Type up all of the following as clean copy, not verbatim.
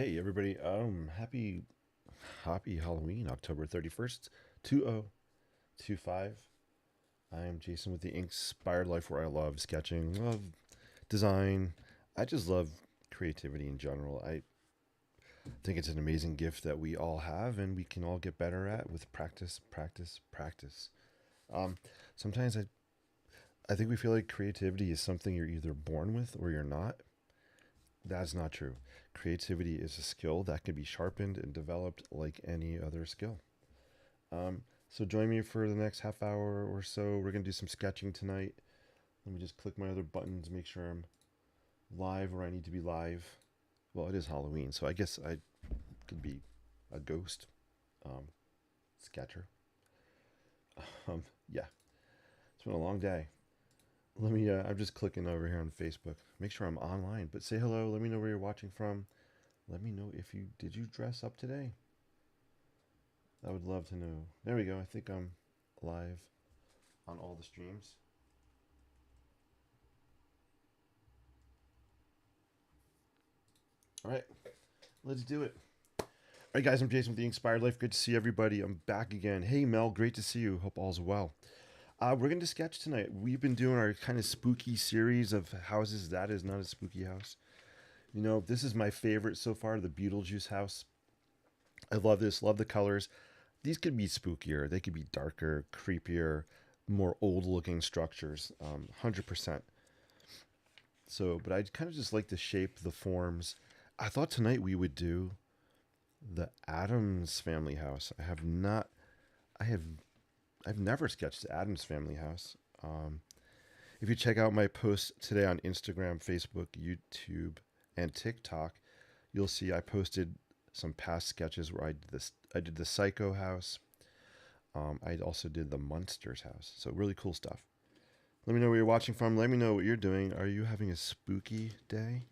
Hey everybody, happy Halloween, October 31st, 2025. I am Jason with the Inspired Life where I love sketching, love design. I just love creativity in general. I think it's an amazing gift that we all have and we can all get better at with practice, practice, practice. Um, sometimes I think we feel like creativity is something you're either born with or you're not. That's not true. Creativity is a skill that can be sharpened and developed like any other skill. So join me for the next half hour or so. We're gonna do some sketching tonight. Let me just click my other buttons, make sure I'm live where I need to be live. Well, it is Halloween, so I guess I could be a ghost um, sketcher. Yeah, it's been a long day. Let me. I'm just clicking over here on Facebook. Make sure I'm online, but say hello. Let me know where you're watching from. Let me know if you did you dress up today. I would love to know. There we go. I think I'm live on all the streams. All right, let's do it. All right, guys, I'm Jason with The Inspired Life. Good to see everybody. I'm back again. Hey, Mel, great to see you. Hope all's well. We're going to sketch tonight. We've been doing our kind of spooky series of houses. That is not a spooky house. You know, this is my favorite so far, the Beetlejuice house. I love this, love the colors. These could be spookier, they could be darker, creepier, more old looking structures, 100%. So, but I kind of just like the shape, the forms. I thought tonight we would do the Adams family house. I have, I've never sketched the Adams family house. Um, if you check out my posts today on Instagram, Facebook, YouTube, and TikTok, you'll see I posted some past sketches where I did this. I did the Psycho house. I also did the Munsters house. So really cool stuff. Let me know where you're watching from. Let me know what you're doing. Are you having a spooky day?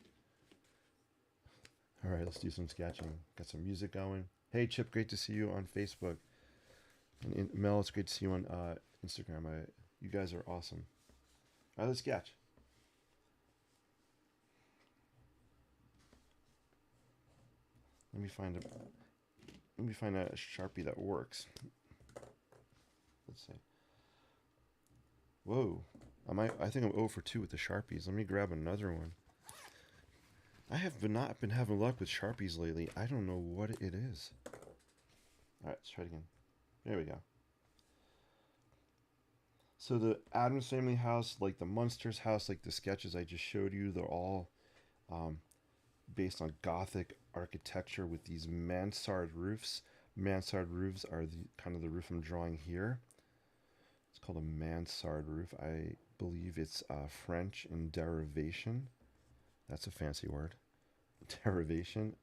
All right, let's do some sketching. Got some music going. Hey, Chip, great to see you on Facebook. And Mel, it's great to see you on Instagram. You guys are awesome. All right, let's sketch. Let me find a let me find a Sharpie that works. Let's see. Whoa, I think I'm 0 for 2 with the Sharpies. Let me grab another one. I have not been having luck with Sharpies lately. I don't know what it is. All right, let's try it again. There we go. So the Adams Family house, like the Munsters house, like the sketches I just showed you, they're all um, based on Gothic architecture with these mansard roofs. Mansard roofs are the kind of the roof I'm drawing here. It's called a mansard roof. I believe it's French in derivation. That's a fancy word. Derivation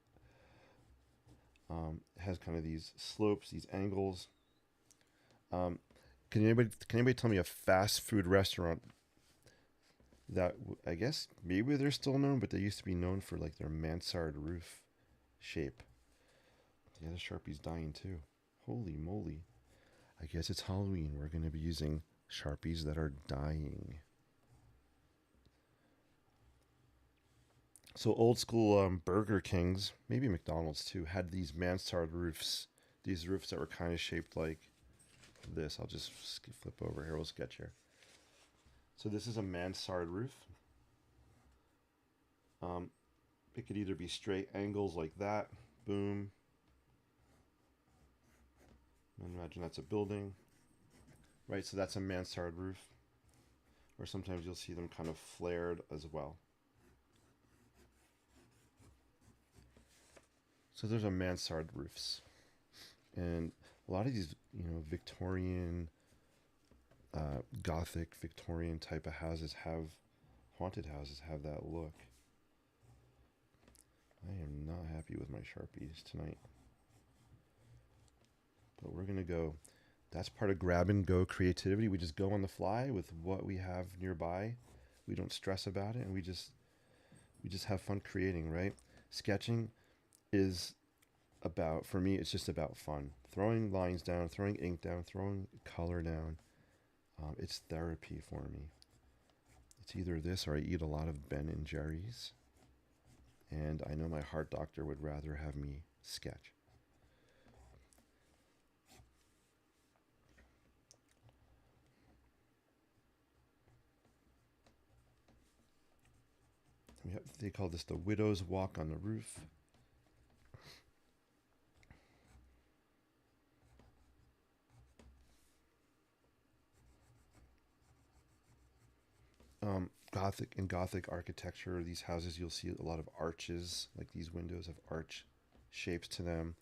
has kind of these slopes, these angles. Um, can anybody tell me a fast food restaurant that I guess maybe they're still known, but they used to be known for like their mansard roof shape? Yeah, the Sharpie's dying too. Holy moly! I guess it's Halloween. We're gonna be using Sharpies that are dying. So old school Burger Kings, maybe McDonald's too, had these mansard roofs. These roofs that were kind of shaped like this. I'll just flip over here. We'll sketch here. So this is a mansard roof. Um, it could either be straight angles like that, boom. And imagine that's a building, right? So that's a mansard roof. Or sometimes you'll see them kind of flared as well. So there's a mansard roofs, and a lot of these, Victorian, Gothic, Victorian type of houses have haunted houses have that look. I am not happy with my Sharpies tonight. But we're going to go. That's part of grab and go creativity. We just go on the fly with what we have nearby. We don't stress about it and we just have fun creating, right? Sketching is about for me it's just about fun. Throwing lines down, throwing ink down, throwing color down. It's therapy for me. It's either this or I eat a lot of Ben and Jerry's. And I know my heart doctor would rather have me sketch. They call this the widow's walk on the roof. Gothic architecture, these houses, you'll see a lot of arches. Like these windows have arch shapes to them.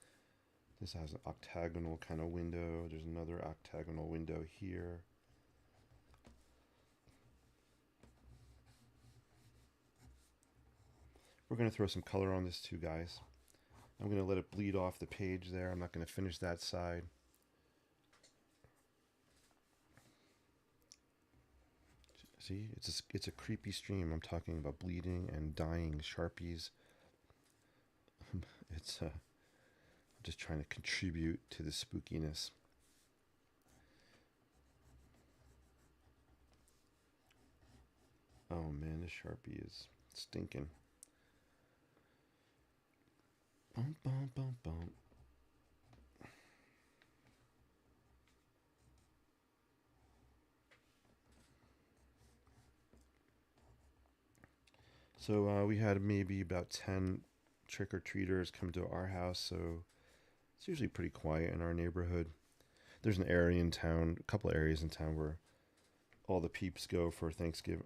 This has an octagonal kind of window. There's another octagonal window here. We're going to throw some color on this too, guys. I'm going to let it bleed off the page there. I'm not going to finish that side. See, it's a creepy stream. I'm talking about bleeding and dying Sharpies. It's just trying to contribute to the spookiness. Oh man, this Sharpie is stinking. Bum, bum, bum, bum. So we had maybe about 10 trick-or-treaters come to our house, so it's usually pretty quiet in our neighborhood. There's an area in town, a couple areas in town where all the peeps go for Thanksgiving,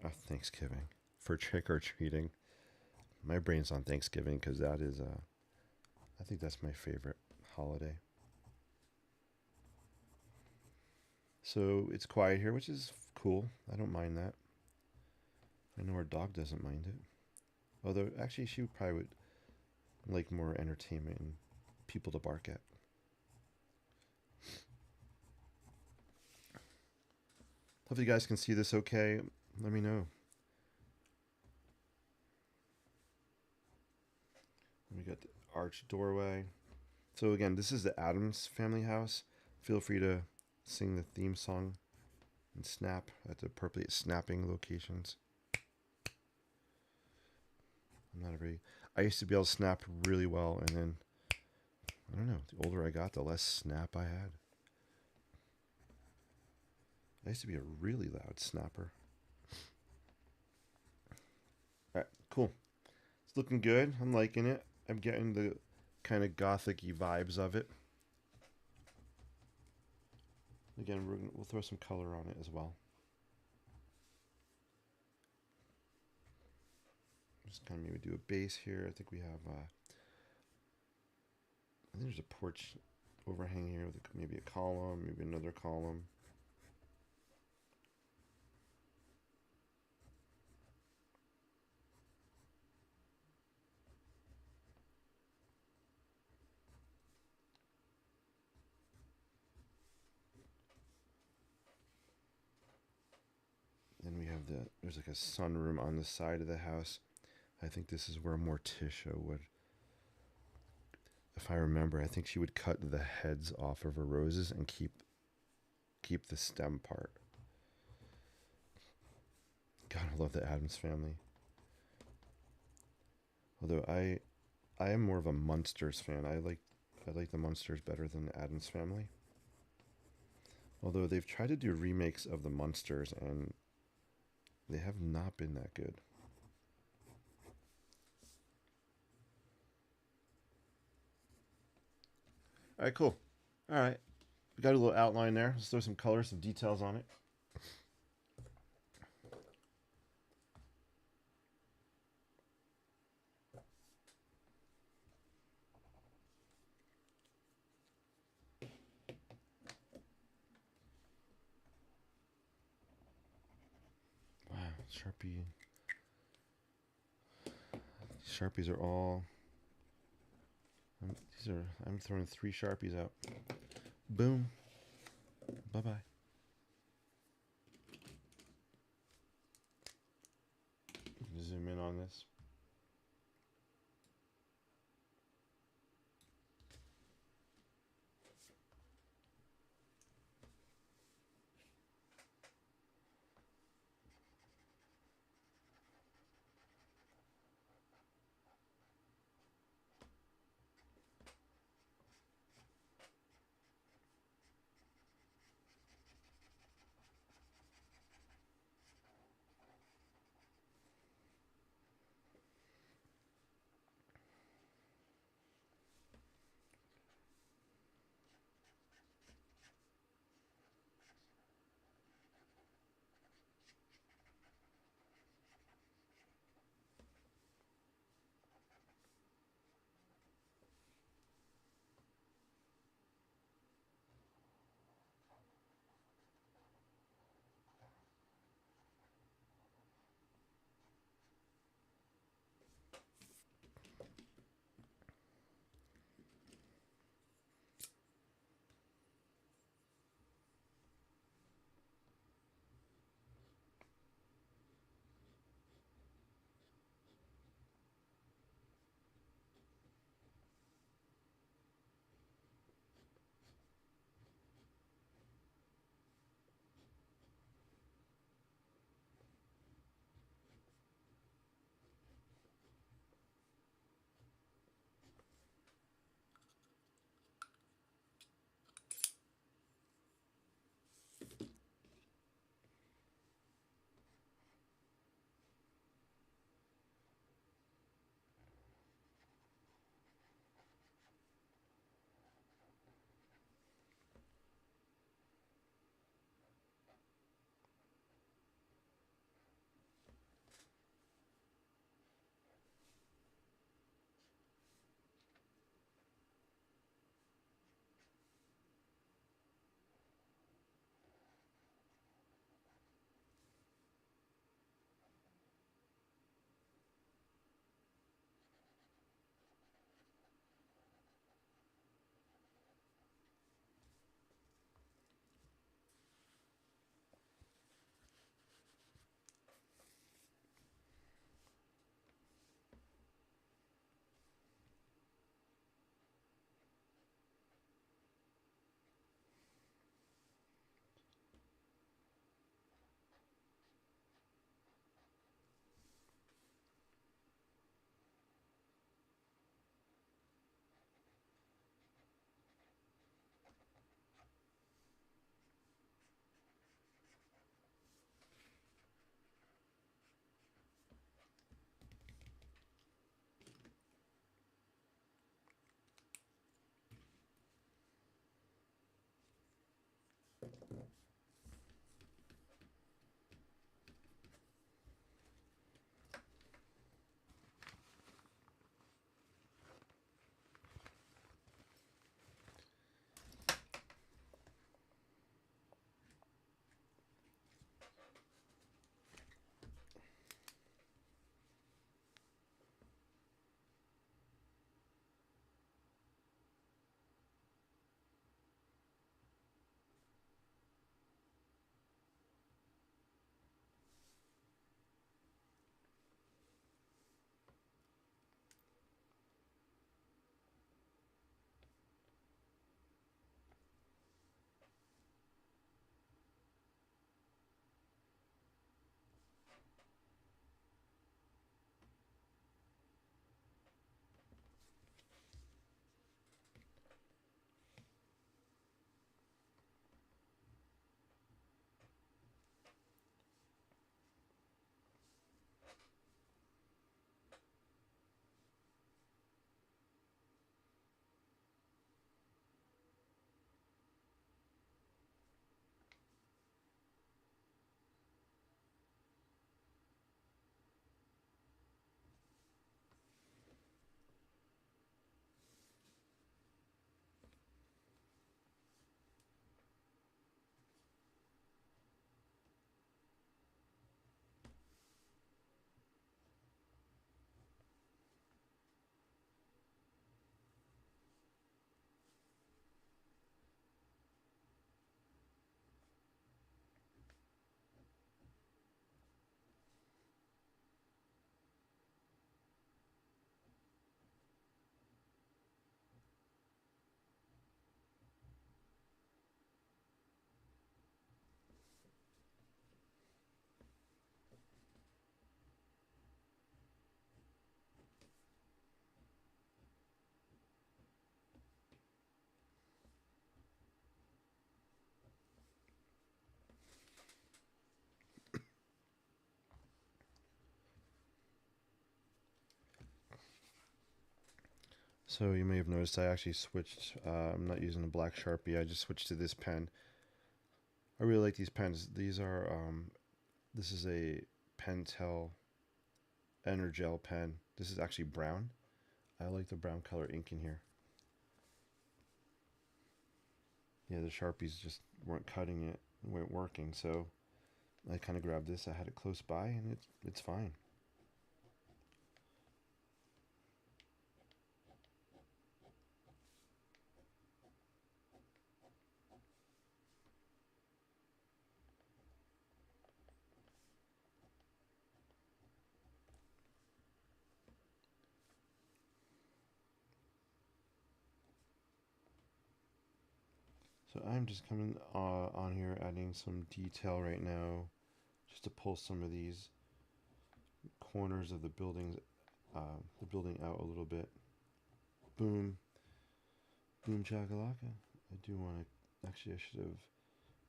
for trick-or-treating. My brain's on Thanksgiving because that is, I think that's my favorite holiday. So it's quiet here, which is cool. I don't mind that. I know our dog doesn't mind it. Although, actually, she probably would like more entertainment and people to bark at. Hope you guys can see this okay. Let me know. We got the arched doorway. So again, this is the Addams family house. Feel free to sing the theme song and snap at the appropriate snapping locations. I used to be able to snap really well, and then, I don't know, the older I got, the less snap I had. I used to be a really loud snapper. Alright, cool. It's looking good. I'm liking it. I'm getting the kind of gothic-y vibes of it. Again, we'll throw some color on it as well. Just kind of maybe do a base here. I think we have, I think there's a porch overhang here with maybe a column, maybe another column. Then we have there's like a sunroom on the side of the house. I think this is where Morticia would, if I remember, I think she would cut the heads off of her roses and keep the stem part. God, I love the Addams family. Although I am more of a Munsters fan. I like the Munsters better than the Addams family. Although they've tried to do remakes of the Munsters and they have not been that good. All right, cool. All right, we got a little outline there. Let's throw some color, some details on it. Wow, Sharpies are all. I'm throwing 3 Sharpies out. Boom. Bye bye. Zoom in on this. So you may have noticed I actually switched. I'm not using the black Sharpie. I just switched to this pen. I really like these pens. These are this is a Pentel Energel pen. This is actually brown. I like the brown color ink in here. Yeah, the Sharpies just weren't cutting it, weren't working, so I kind of grabbed this. I had it close by, and it's fine. So I'm just coming on here, adding some detail right now, just to pull some of these corners of the building out a little bit. Boom, boom, chakalaka. I do want to. Actually, I should have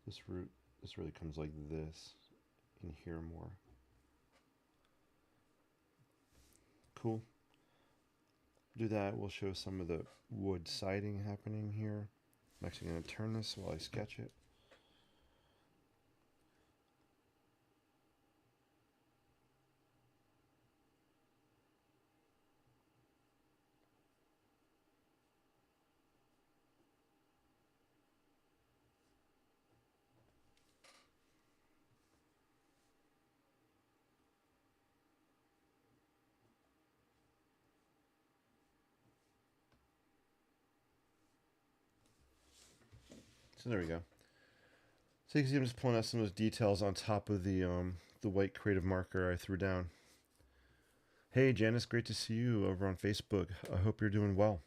this root. This really comes like this in here more. Cool. Do that. We'll show some of the wood siding happening here. I'm actually going to turn this while I sketch it. So there we go. So you can see I'm just pulling out some of those details on top of the white creative marker I threw down. Hey Janice, great to see you over on Facebook. I hope you're doing well.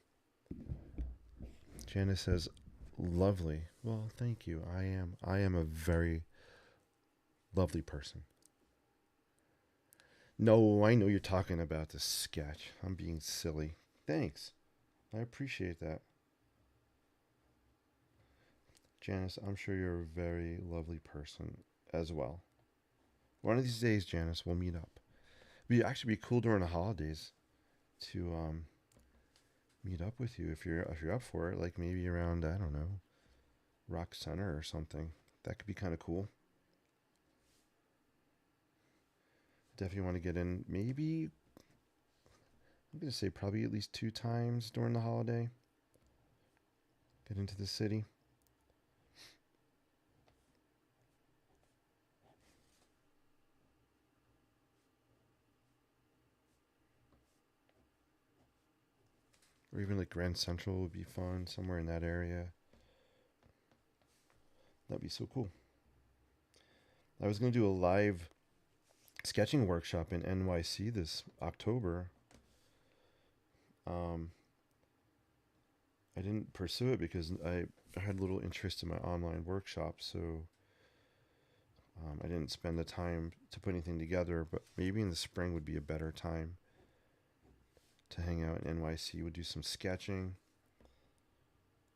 Janice says, lovely. Well, thank you. I am a very lovely person. No, I know you're talking about the sketch. I'm being silly. Thanks. I appreciate that. Janice, I'm sure you're a very lovely person as well. One of these days, Janice, we'll meet up. It'd actually be cool during the holidays to meet up with you if you're up for it. Like maybe around, I don't know, Rock Center or something. That could be kind of cool. Definitely want to get in. Maybe I'm gonna say probably at least 2 times during the holiday. Get into the city. Or even like Grand Central would be fun, somewhere in that area. That'd be so cool. I was going to do a live sketching workshop in NYC this October. I didn't pursue it because I had little interest in my online workshop, so I didn't spend the time to put anything together. But maybe in the spring would be a better time to hang out in NYC. Would do some sketching.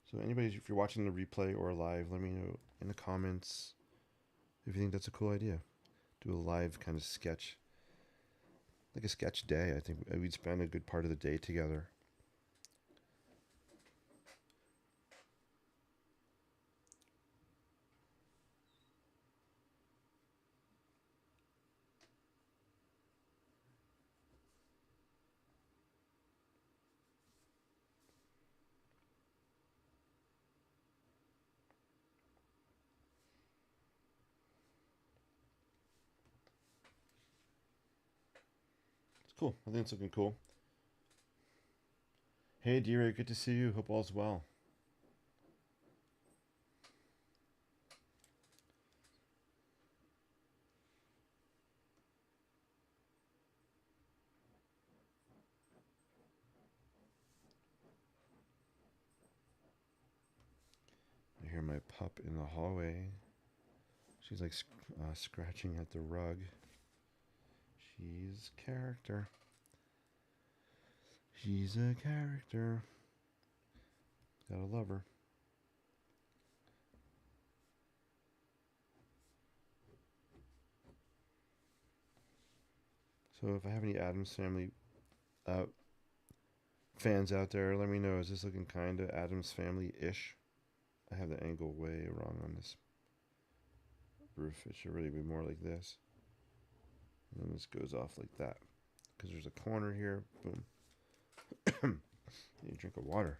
So anybody, if you're watching the replay or live, let me know in the comments if you think that's a cool idea. Do a live kind of sketch, like a sketch day. I think we'd spend a good part of the day together. It's cool. I think it's looking cool. Hey, D-Ray, good to see you. Hope all's well. I hear my pup in the hallway. She's like scratching at the rug. She's character. She's a character. Gotta love her. So if I have any Addams Family uh, fans out there, let me know. Is this looking kind of Adam's Family-ish? I have the angle way wrong on this roof. It should really be more like this. And then this goes off like that. Because there's a corner here. Boom. You drink of water.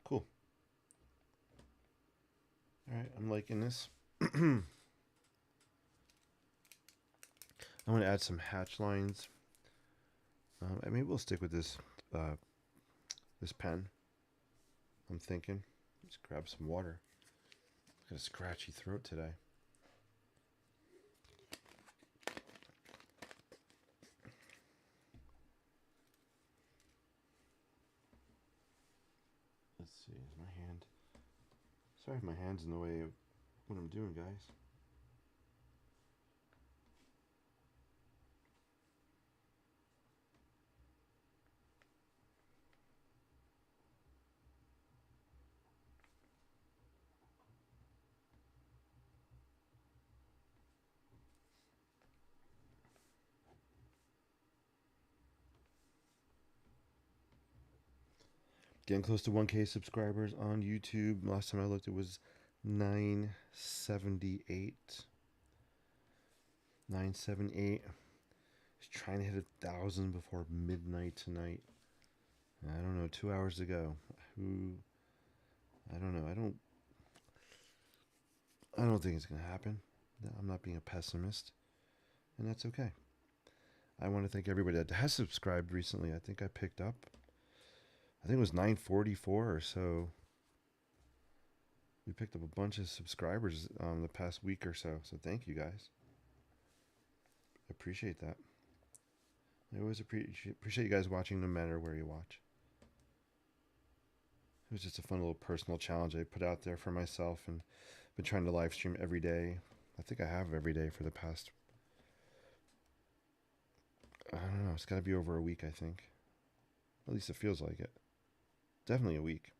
Cool. Alright, I'm liking this. I'm going to add some hatch lines. And maybe we'll stick with this this pen. I'm thinking. Just grab some water. Got a scratchy throat today. Let's see, is my hand... Sorry if my hand's in the way of what I'm doing, guys. Getting close to 1K subscribers on YouTube. Last time I looked, it was 978. 978. Just trying to hit 1,000 before midnight tonight. I don't know, 2 hours to go. I don't know. I don't think it's gonna happen. I'm not being a pessimist, and that's okay. I want to thank everybody that has subscribed recently. I think I picked up. I think it was 944 or so. We picked up a bunch of subscribers the past week or so. So thank you guys. Appreciate that. I always appreciate you guys watching no matter where you watch. It was just a fun little personal challenge I put out there for myself, and been trying to live stream every day. I think I have every day for the past, I don't know, it's got to be over a week, I think. At least it feels like it. Definitely a week.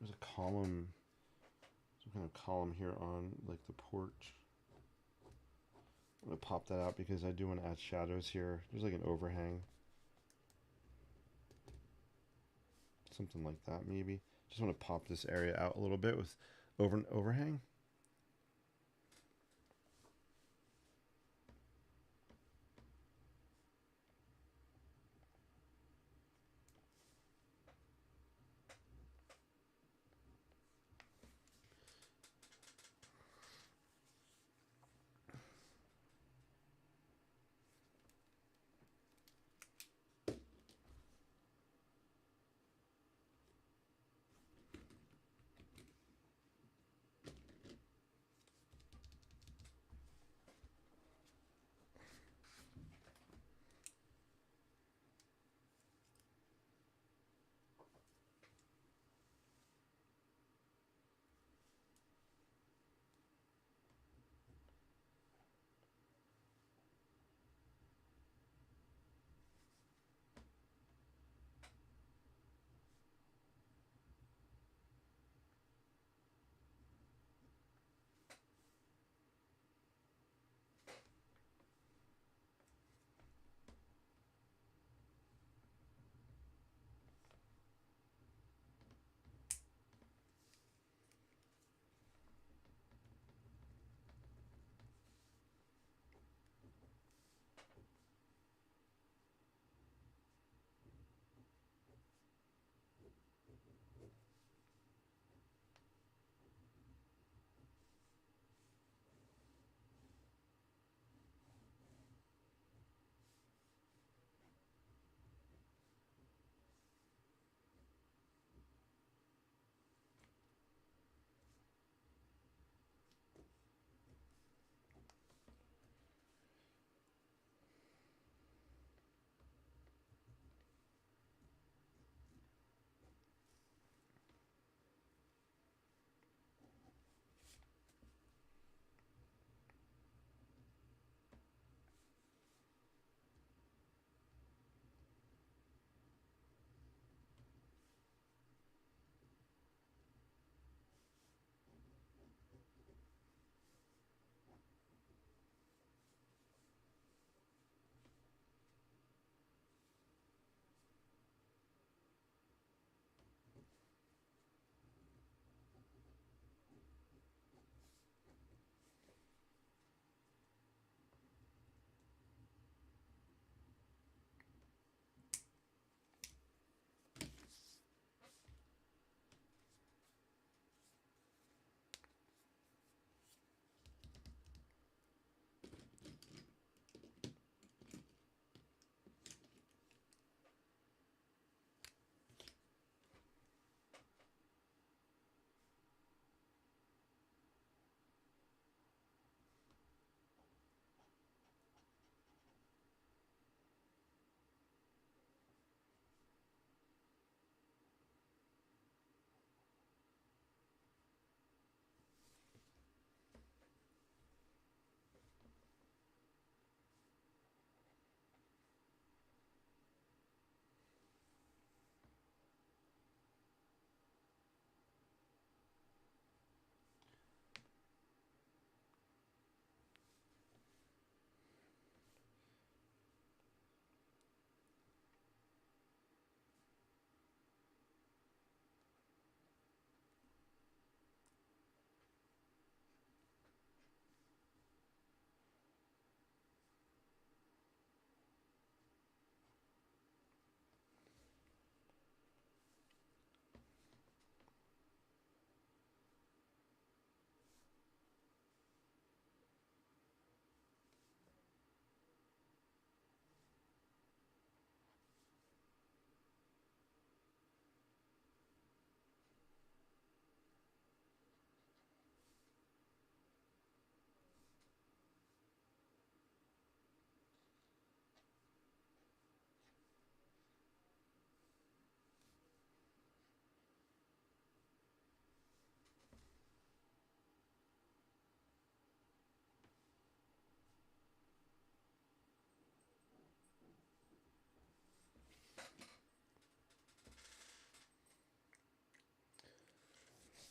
There's a column, some kind of column here on like the porch. I'm gonna pop that out because I do want to add shadows here. There's like an overhang. Something like that maybe. Just want to pop this area out a little bit with overhang.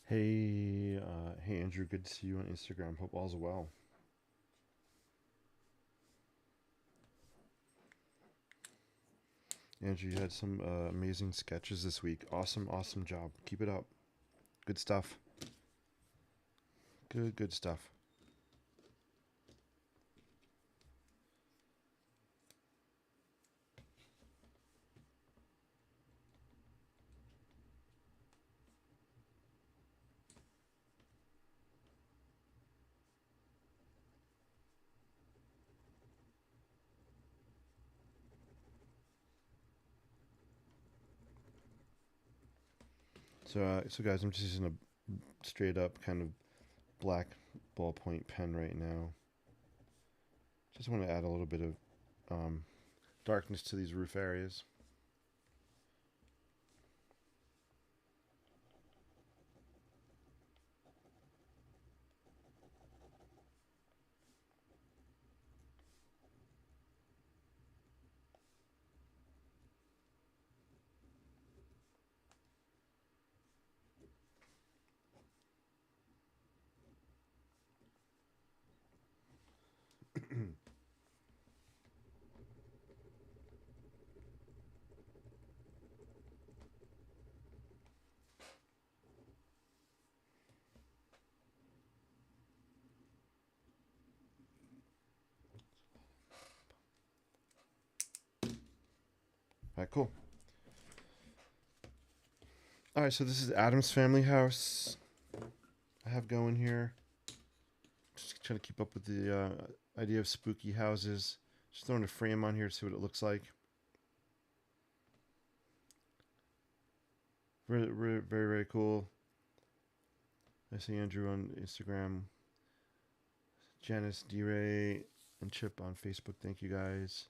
Hey Andrew, good to see you on Instagram. Hope all's well. Andrew, you had some amazing sketches this week. Awesome, awesome job. Keep it up. Good stuff. Good stuff. So guys, I'm just using a straight up kind of black ballpoint pen right now. Just want to add a little bit of um, darkness to these roof areas. All right, cool. All right, so this is Adam's family house. I have going here. Just trying to keep up with the idea of spooky houses. Just throwing a frame on here to see what it looks like. Very cool. I see Andrew on Instagram, Janice, D-Ray, and Chip on Facebook. Thank you guys.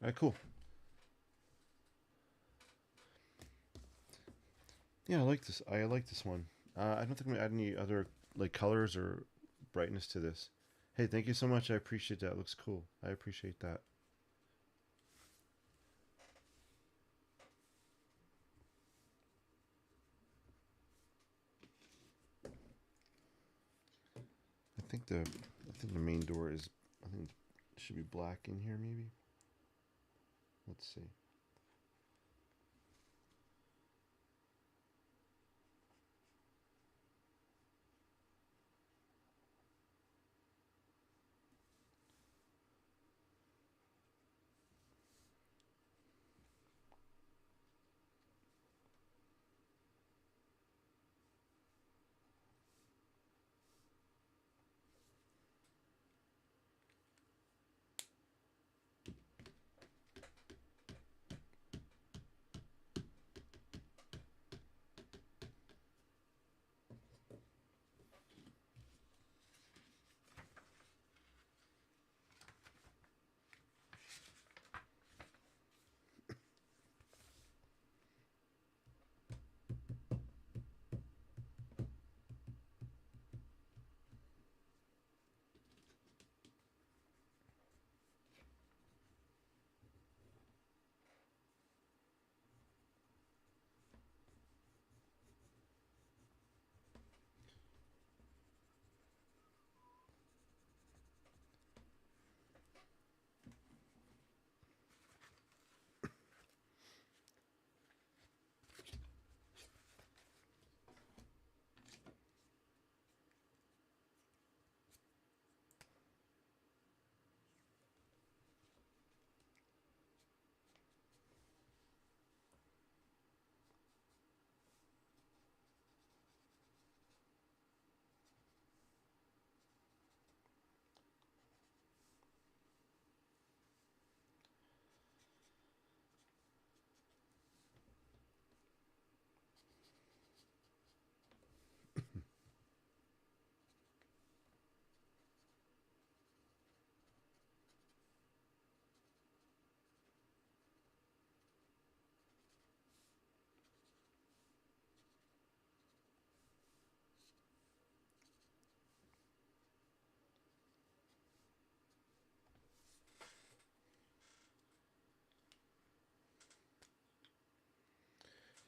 All right, cool. Yeah, I like this. I like this one. I don't think I'm gonna add any other like colors or brightness to this. Hey, thank you so much. I appreciate that. It looks cool. I appreciate that. I think the main door is I think it should be black in here maybe. Let's see.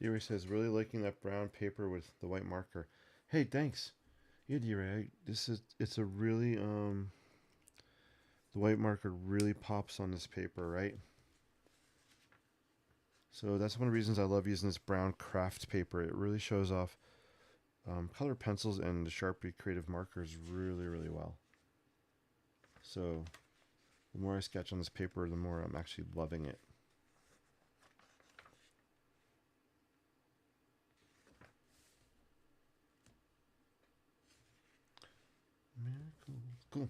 D-Ray says, really liking that brown paper with the white marker. Hey, thanks. Yeah, D-Ray, it's a really, the white marker really pops on this paper, right? So that's one of the reasons I love using this brown craft paper. It really shows off color pencils and the Sharpie creative markers really, really well. So the more I sketch on this paper, the more I'm actually loving it. Cool.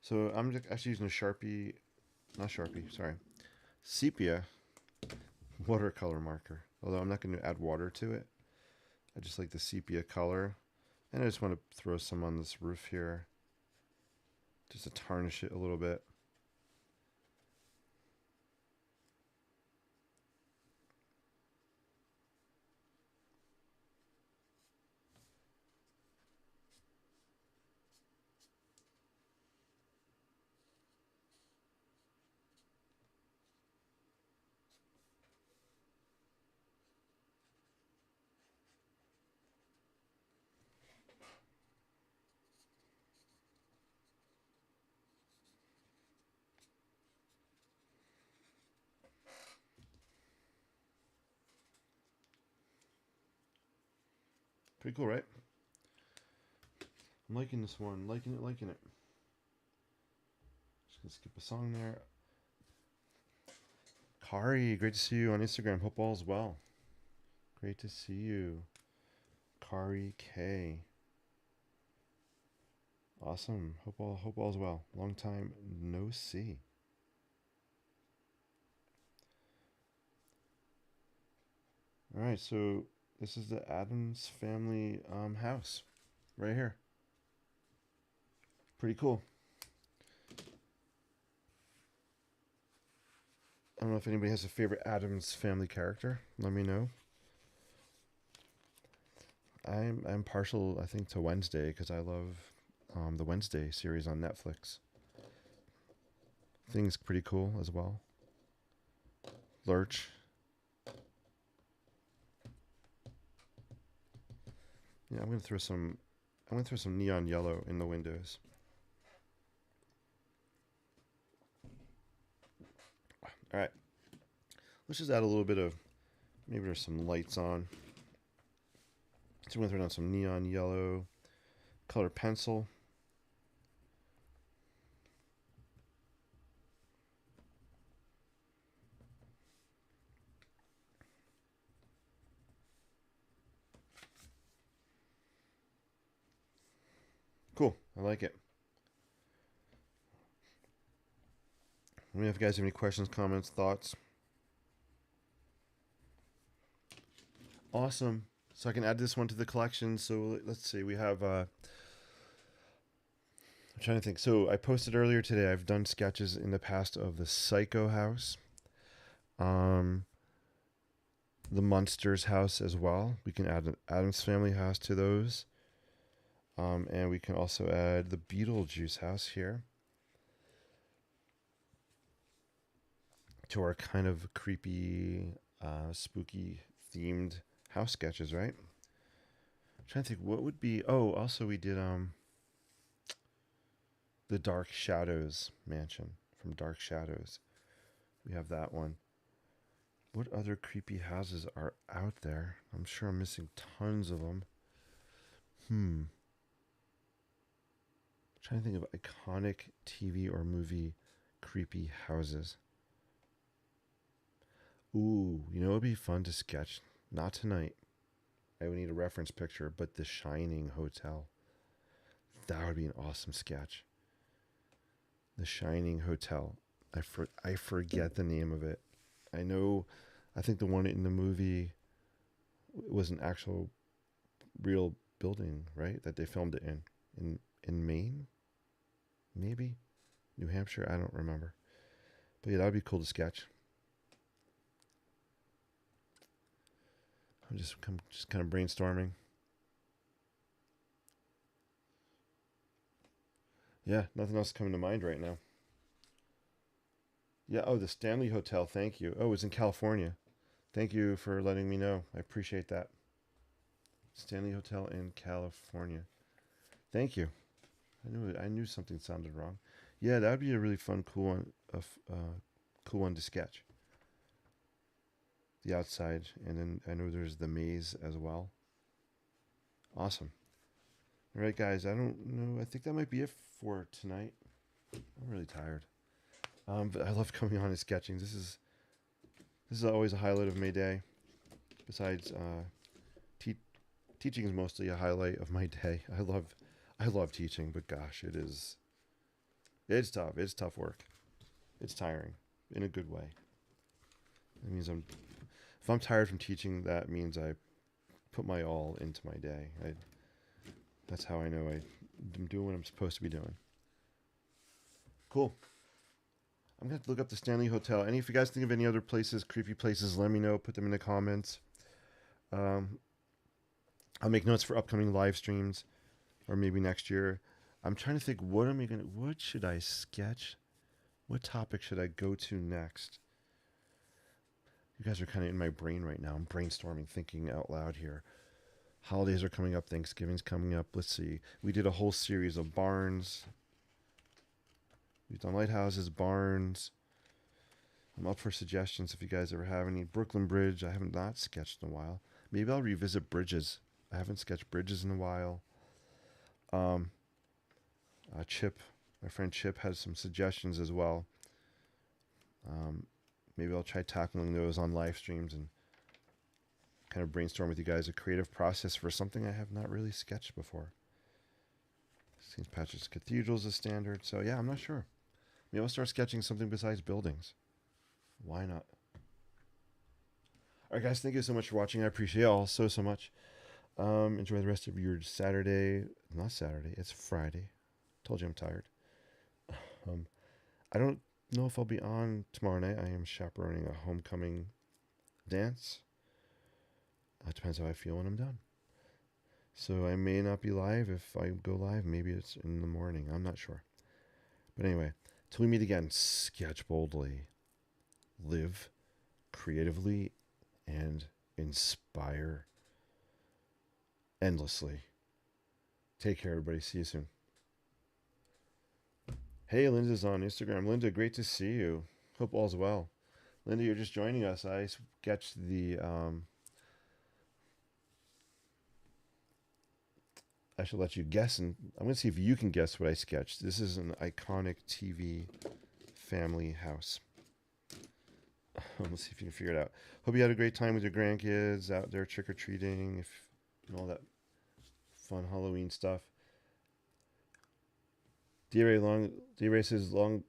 So I'm just actually using a Sharpie, not Sharpie, sorry, sepia watercolor marker. Although I'm not going to add water to it. I just like the sepia color. And I just want to throw some on this roof here, just to tarnish it a little bit. Pretty cool, right? I'm liking this one. Liking it. Just gonna skip a song there. Kari, great to see you on Instagram. Hope all's well. Great to see you. Kari K. Awesome. Hope all's well. Long time no see. All right, so this is the Addams family house right here. Pretty cool. I don't know if anybody has a favorite Addams family character. Let me know. I'm partial, I think, to Wednesday because I love the Wednesday series on Netflix. Thing's pretty cool as well. Lurch. Yeah, I'm gonna throw some neon yellow in the windows. All right, let's just add a little bit of, maybe there's some lights on. So we're gonna throw down some neon yellow color pencil. Cool, I like it. Let me know if you guys have any questions, comments, thoughts. Awesome. So I can add this one to the collection. So let's see, we have, I'm trying to think. So I posted earlier today, I've done sketches in the past of the Psycho house, the Munsters house as well. We can add an Addams family house to those. And we can also add the Beetlejuice house here to our kind of creepy, spooky themed house sketches, right? I'm trying to think what would be. Oh, also we did the Dark Shadows mansion from Dark Shadows. We have that one. What other creepy houses are out there? I'm sure I'm missing tons of them. I'm trying to think of iconic TV or movie creepy houses. Ooh, you know, it'd be fun to sketch. Not tonight. I would need a reference picture, but the Shining Hotel. That would be an awesome sketch. The Shining Hotel. I forget the name of it. I know, I think the one in the movie was an actual real building, right? That they filmed it in Maine, maybe New Hampshire. I don't remember, but yeah, that would be cool to sketch. I'm just kind of brainstorming. Yeah, nothing else coming to mind right now. Yeah. Oh, the Stanley Hotel. Thank you. Oh, it's in California. Thank you for letting me know. I appreciate that. Stanley Hotel in California. Thank you. I knew something sounded wrong. Yeah, that would be a really fun, cool one. Cool one to sketch. The outside, and then I know there's the maze as well. Awesome. All right, guys. I don't know. I think that might be it for tonight. I'm really tired. But I love coming on and sketching. This is always a highlight of my day. Besides, teaching is mostly a highlight of my day. I love teaching, but gosh, it's tough. It's tough work. It's tiring in a good way. It means if I'm tired from teaching, that means I put my all into my day. That's how I know I'm doing what I'm supposed to be doing. Cool. I'm going to look up the Stanley Hotel. And if you guys think of any other places, creepy places, let me know. Put them in the comments. I'll make notes for upcoming live streams or maybe next year. I'm trying to think, what should I sketch? What topic should I go to next? You guys are kind of in my brain right now. I'm brainstorming, thinking out loud here. Holidays are coming up. Thanksgiving's coming up. Let's see. We did a whole series of barns. We've done lighthouses, barns. I'm up for suggestions if you guys ever have any. Brooklyn Bridge, I haven't not sketched in a while. Maybe I'll revisit bridges. I haven't sketched bridges in a while. Chip, my friend Chip, has some suggestions as well. Maybe I'll try tackling those on live streams and kind of brainstorm with you guys a creative process for something I have not really sketched before. St. Patrick's Cathedral is a standard, so yeah, I'm not sure. Maybe I'll start sketching something besides buildings. Why not? All right, guys, thank you so much for watching. I appreciate it all so much. Enjoy the rest of your Saturday. Not Saturday, it's Friday. Told you I'm tired. I don't know if I'll be on tomorrow night. I am chaperoning a homecoming dance. It depends how I feel when I'm done. So I may not be live. If I go live, maybe it's in the morning. I'm not sure. But anyway, till we meet again, sketch boldly, live creatively, and inspire endlessly. Take care, everybody. See you soon. Hey, Linda's on Instagram. Linda, great to see you. Hope all's well. Linda, you're just joining us. I sketched the... I should let you guess, and I'm going to see if you can guess what I sketched. This is an iconic TV family house. Let's see if you can figure it out. Hope you had a great time with your grandkids out there trick-or-treating, and all that fun Halloween stuff. D-Ray says, long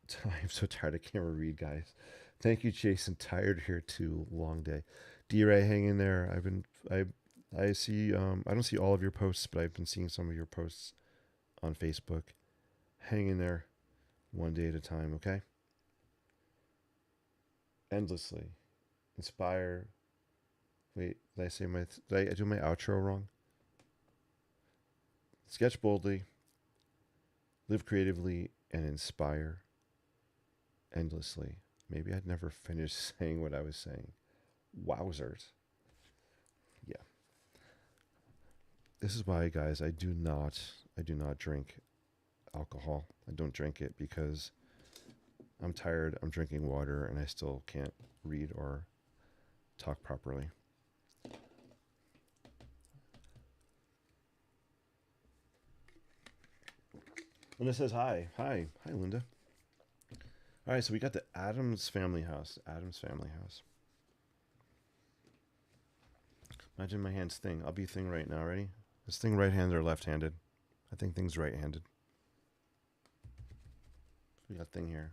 time. I'm so tired. I can't read, guys. Thank you, Jason. Tired here too. Long day. D-Ray, hang in there. I see, I don't see all of your posts, but I've been seeing some of your posts on Facebook. Hang in there, one day at a time, okay? Endlessly. Inspire. Wait, did I do my outro wrong? Sketch boldly, live creatively, and inspire endlessly. Maybe I'd never finish saying what I was saying. Wowzers. Yeah. This is why, guys, I do not drink alcohol. I don't drink it because I'm tired. I'm drinking water and I still can't read or talk properly. Linda says hi. Hi, Linda. All right, so we got the Addams family house. Addams family house. Imagine my hand's Thing. I'll be Thing right now. Ready? Is Thing right-handed or left-handed? I think Thing's right-handed. We got Thing here.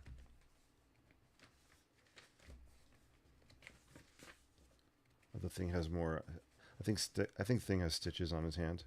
The Thing has more. I think Thing has stitches on his hand.